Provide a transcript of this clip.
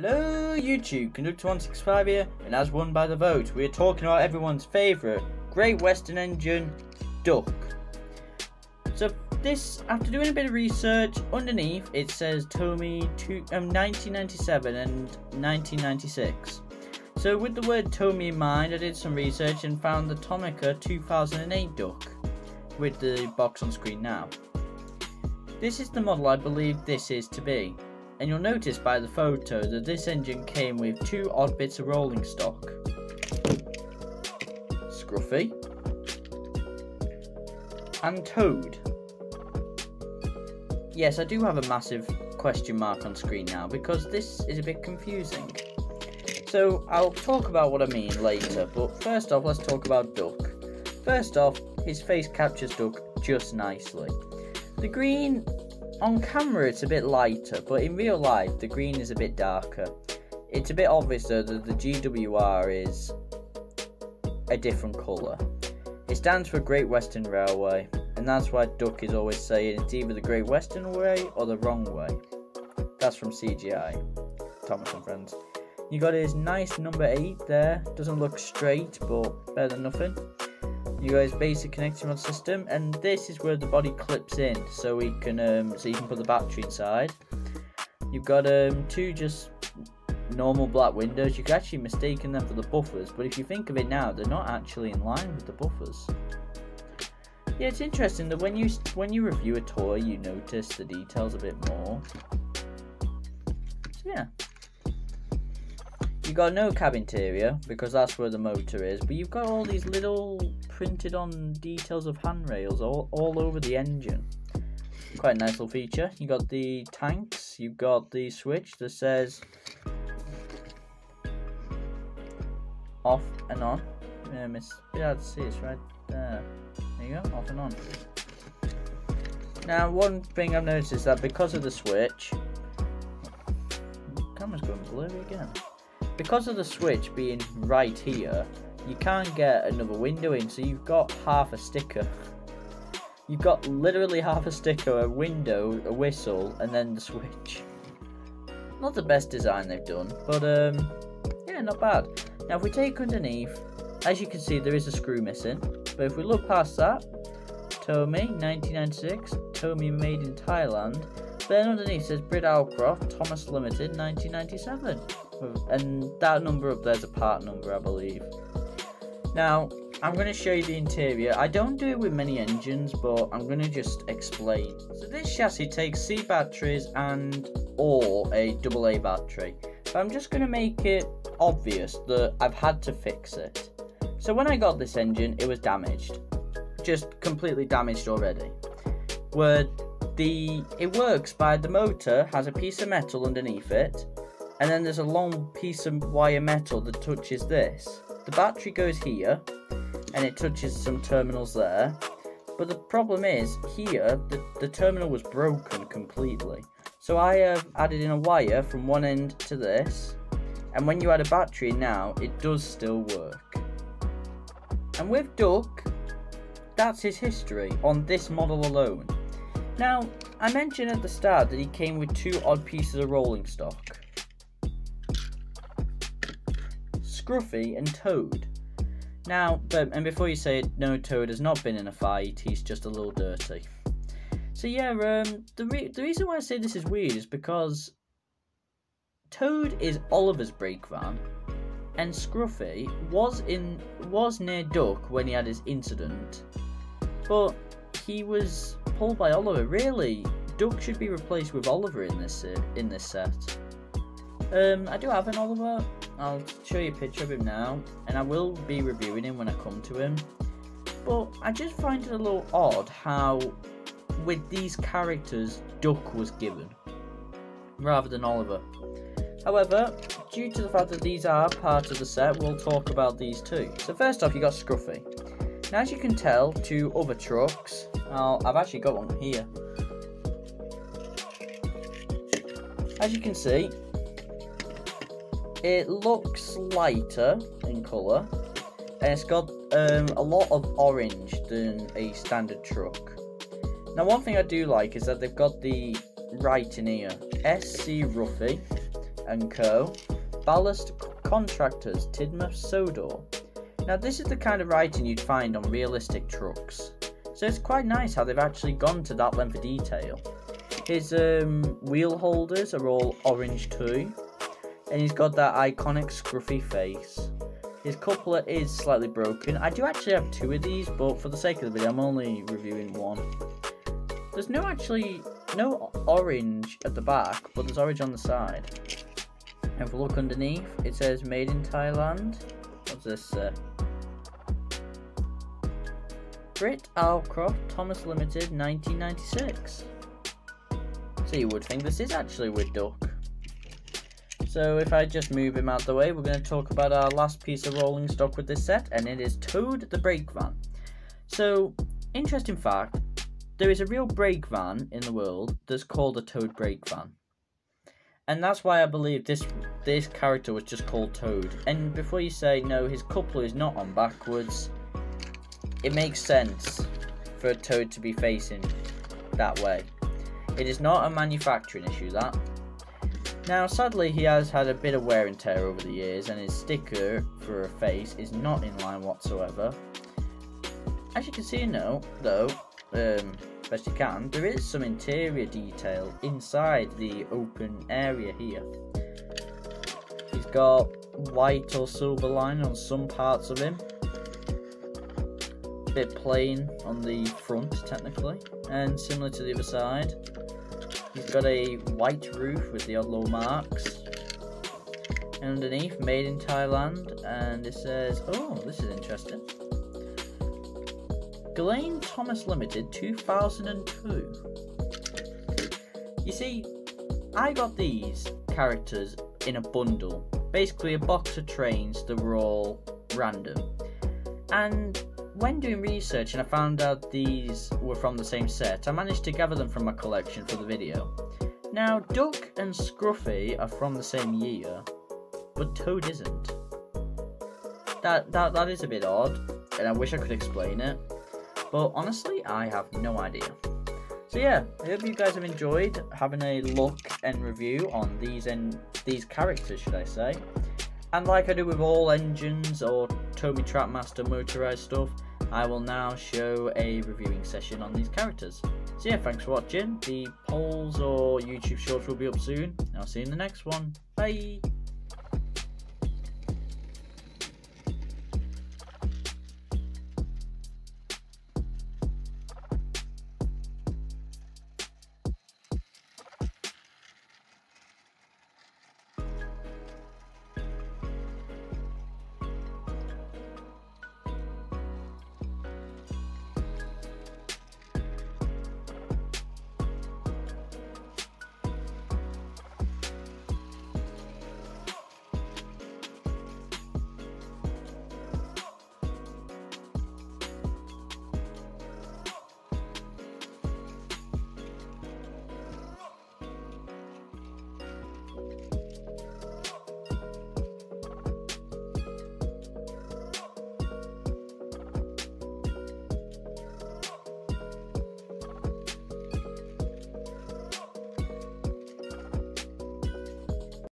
Hello YouTube, Conductor165 here, and as won by the vote, we are talking about everyone's favourite Great Western engine, Duck. So this, after doing a bit of research, underneath it says Tomy 1997 and 1996. So with the word Tomy in mind, I did some research and found the Tomica 2008 Duck, with the box on screen now. This is the model I believe this is to be. And you'll notice by the photo that this engine came with two odd bits of rolling stock. Scruffy and Toad. Yes, I do have a massive question mark on screen now because this is a bit confusing. So I'll talk about what I mean later, but first off let's talk about Duck. First off, his face captures Duck just nicely. The green, on camera it's a bit lighter, but in real life the green is a bit darker. It's a bit obvious though that the GWR is a different colour. It stands for Great Western Railway, and that's why Duck is always saying it's either the Great Western Way or the wrong way. That's from CGI, Thomas and Friends. You got his nice number 8 there, doesn't look straight but better than nothing. You got his basic connection rod system, and this is where the body clips in, so you can put the battery inside. You've got two just normal black windows. You could actually mistake them for the buffers, but if you think of it now, they're not actually in line with the buffers. Yeah, it's interesting that when you review a toy, you notice the details a bit more. So yeah. You've got no cab interior, because that's where the motor is, but you've got all these little printed on details of handrails all over the engine. Quite a nice little feature. You got the tanks, you've got the switch that says off and on. Yeah, let's see, it's right there. There you go, off and on. Now, one thing I've noticed is that because of the switch, the camera's going blurry again. Because of the switch being right here, you can't get another window in, so you've got half a sticker. You've got literally half a sticker, a window, a whistle, and then the switch. Not the best design they've done, but yeah, not bad. Now if we take underneath, as you can see there is a screw missing, but if we look past that, Tomy 1996, Tomy made in Thailand, then underneath says Brit Alcroft, Thomas Limited 1997. And that number up there is a part number, I believe. Now, I'm going to show you the interior. I don't do it with many engines, but I'm going to just explain. So this chassis takes C batteries or a AA battery. But I'm just going to make it obvious that I've had to fix it. So when I got this engine, it was damaged. Just completely damaged already. It works by the motor has a piece of metal underneath it, and then there's a long piece of wire metal that touches this. The battery goes here, and it touches some terminals there. But the problem is, here, the terminal was broken completely. So I have added in a wire from one end to this, and when you add a battery now, it does still work. And with Duck, that's his history on this model alone. Now, I mentioned at the start that he came with two odd pieces of rolling stock. Scruffy and Toad. Now, before you say it, no, Toad has not been in a fight, he's just a little dirty. So yeah, the reason why I say this is weird is because Toad is Oliver's brake van, and Scruffy was near Duck when he had his incident, but he was pulled by Oliver. Really, Duck should be replaced with Oliver in this set. I do have an Oliver. I'll show you a picture of him now, and I will be reviewing him when I come to him. But I just find it a little odd how, with these characters, Duck was given, rather than Oliver. However, due to the fact that these are part of the set, we'll talk about these too. So first off, you got Scruffy. Now as you can tell, to other trucks, I've actually got one here. As you can see, it looks lighter in colour, and it's got a lot of orange than a standard truck. Now one thing I do like is that they've got the writing here, SC Ruffy, and Co. Ballast Contractors, Tidmouth, Sodor. Now this is the kind of writing you'd find on realistic trucks, so it's quite nice how they've actually gone to that length of detail. His wheel holders are all orange too, and he's got that iconic scruffy face. His coupler is slightly broken. I do actually have 2 of these, but for the sake of the video I'm only reviewing 1. There's no orange at the back, but there's orange on the side. And if we look underneath, it says made in Thailand. What's this say? Brit Alcroft Thomas Limited 1996. So you would think this is actually with Duck. So if I just move him out the way, we're going to talk about our last piece of rolling stock with this set, and it is Toad the Brake Van. So, interesting fact, there is a real brake van in the world that's called a Toad Brake Van. And that's why I believe this character was just called Toad. And before you say, no, his coupler is not on backwards, it makes sense for a Toad to be facing that way. It is not a manufacturing issue, that. Now, sadly, he has had a bit of wear and tear over the years, and his sticker for a face is not in line whatsoever. As you can see now, though, best you can, there is some interior detail inside the open area here. He's got white or silver line on some parts of him. A bit plain on the front, technically, and similar to the other side. He's got a white roof with the odd little marks. And underneath, made in Thailand, and it says, oh, this is interesting. Ghislaine Thomas Limited 2002. You see, I got these characters in a bundle, basically a box of trains that were all random. And when doing research and I found out these were from the same set, I managed to gather them from my collection for the video. Now, Duck and Scruffy are from the same year, but Toad isn't. That is a bit odd, and I wish I could explain it, but honestly, I have no idea. So yeah, I hope you guys have enjoyed having a look and review on these characters, should I say. And like I do with all engines or Tomy Trackmaster motorized stuff, I will now show a reviewing session on these characters. So yeah, thanks for watching. The polls or YouTube shorts will be up soon. I'll see you in the next one. Bye!